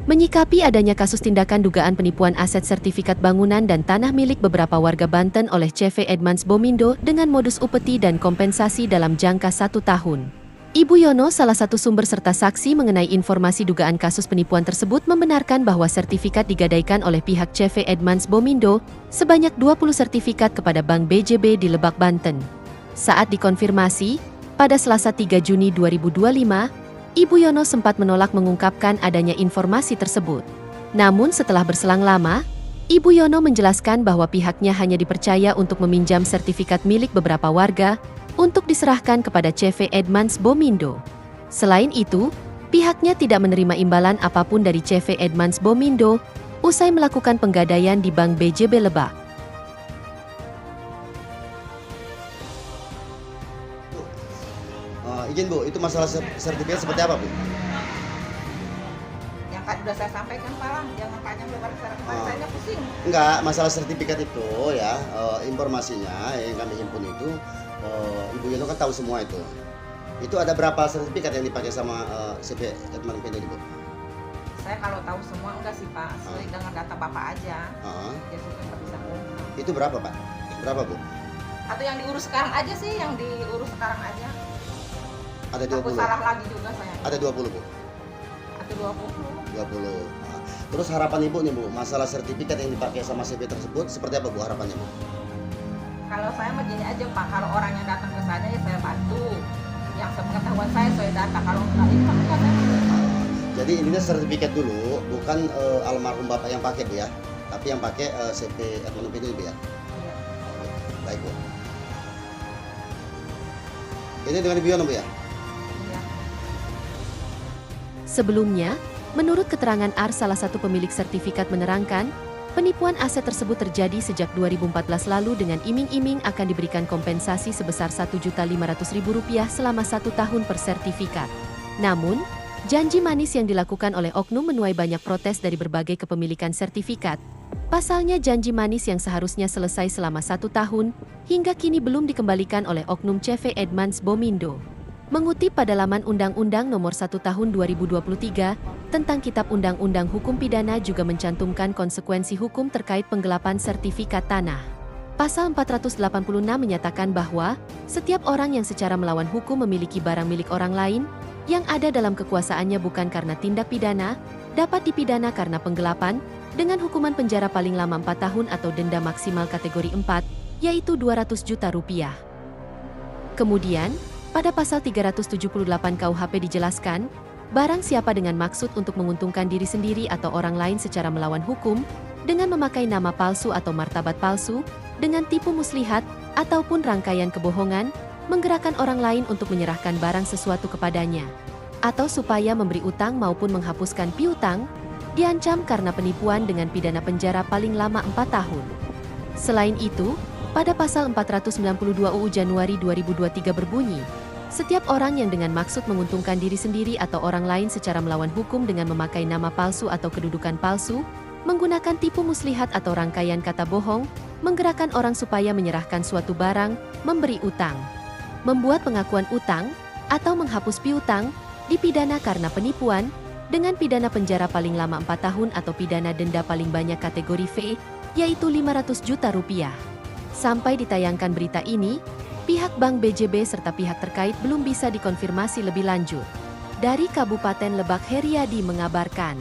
Menyikapi adanya kasus tindakan dugaan penipuan aset sertifikat bangunan dan tanah milik beberapa warga Banten oleh CV Edmans Bomindo dengan modus upeti dan kompensasi dalam jangka 1 tahun. Ibu Yono, salah satu sumber serta saksi mengenai informasi dugaan kasus penipuan tersebut, membenarkan bahwa sertifikat digadaikan oleh pihak CV Edmans Bomindo sebanyak 20 sertifikat kepada Bank BJB di Lebak, Banten. Saat dikonfirmasi, pada Selasa 3 Juni 2025, Ibu Yono sempat menolak mengungkapkan adanya informasi tersebut. Namun setelah berselang lama, Ibu Yono menjelaskan bahwa pihaknya hanya dipercaya untuk meminjam sertifikat milik beberapa warga untuk diserahkan kepada CV Edmans Bomindo. Selain itu, pihaknya tidak menerima imbalan apapun dari CV Edmans Bomindo usai melakukan penggadaian di Bank BJB Lebak. Izin Bu, itu masalah sertifikat seperti apa Bu? Yang kan udah saya sampaikan Pak, jangan panjang lebar secara kemarin, saya pusing. Enggak, masalah sertifikat itu ya, informasinya yang kami himpun itu, Ibu Yono kan tahu semua itu. Itu ada berapa sertifikat yang dipakai sama CV Edmans Bomindo Bu? Saya kalau tahu semua enggak sih Pak, sesuai dengan data Bapak aja. Ya sudah nggak bisa bohong. Itu berapa Pak? Berapa Bu? Atau yang diurus sekarang aja sih, yang diurus sekarang aja. Ada Aku 20. salah lagi juga saya. Ada 20 Bu? Atau 20. 20. Nah, terus harapan Ibu nih Bu, masalah sertifikat yang dipakai sama CV tersebut seperti apa Bu harapannya Bu? Kalau saya mah gini aja Pak, kalau orang yang datang ke saya ya saya bantu. Yang sepengetahuan saya data, kalau enggak itu kan enggak saya. Jadi intinya sertifikat dulu, bukan almarhum Bapak yang pakai Bu ya, tapi yang pakai CV Edmans Bomindo Bu ya. Iya. Baik Bu. Ini dengan Ibu Yono Bu ya? Iya. Sebelumnya, menurut keterangan AR, salah satu pemilik sertifikat menerangkan, penipuan aset tersebut terjadi sejak 2014 lalu dengan iming-iming akan diberikan kompensasi sebesar Rp1.500.000 selama 1 tahun per sertifikat. Namun, janji manis yang dilakukan oleh oknum menuai banyak protes dari berbagai kepemilikan sertifikat. Pasalnya, janji manis yang seharusnya selesai selama 1 tahun, hingga kini belum dikembalikan oleh oknum CV Edmans Bomindo. Mengutip pada laman Undang-Undang Nomor 1 Tahun 2023 tentang Kitab Undang-Undang Hukum Pidana juga mencantumkan konsekuensi hukum terkait penggelapan sertifikat tanah. Pasal 486 menyatakan bahwa setiap orang yang secara melawan hukum memiliki barang milik orang lain yang ada dalam kekuasaannya bukan karena tindak pidana, dapat dipidana karena penggelapan dengan hukuman penjara paling lama 4 tahun atau denda maksimal kategori 4, yaitu Rp200 juta. Kemudian, pada pasal 378 KUHP dijelaskan, barang siapa dengan maksud untuk menguntungkan diri sendiri atau orang lain secara melawan hukum, dengan memakai nama palsu atau martabat palsu, dengan tipu muslihat, ataupun rangkaian kebohongan, menggerakkan orang lain untuk menyerahkan barang sesuatu kepadanya, atau supaya memberi utang maupun menghapuskan piutang, diancam karena penipuan dengan pidana penjara paling lama 4 tahun. Selain itu, pada pasal 492 UU Januari 2023 berbunyi, setiap orang yang dengan maksud menguntungkan diri sendiri atau orang lain secara melawan hukum dengan memakai nama palsu atau kedudukan palsu, menggunakan tipu muslihat atau rangkaian kata bohong, menggerakkan orang supaya menyerahkan suatu barang, memberi utang, membuat pengakuan utang, atau menghapus piutang, dipidana karena penipuan, dengan pidana penjara paling lama 4 tahun atau pidana denda paling banyak kategori V, yaitu Rp500 juta. Sampai ditayangkan berita ini, pihak Bank BJB serta pihak terkait belum bisa dikonfirmasi lebih lanjut. Dari Kabupaten Lebak, Heriadi mengabarkan.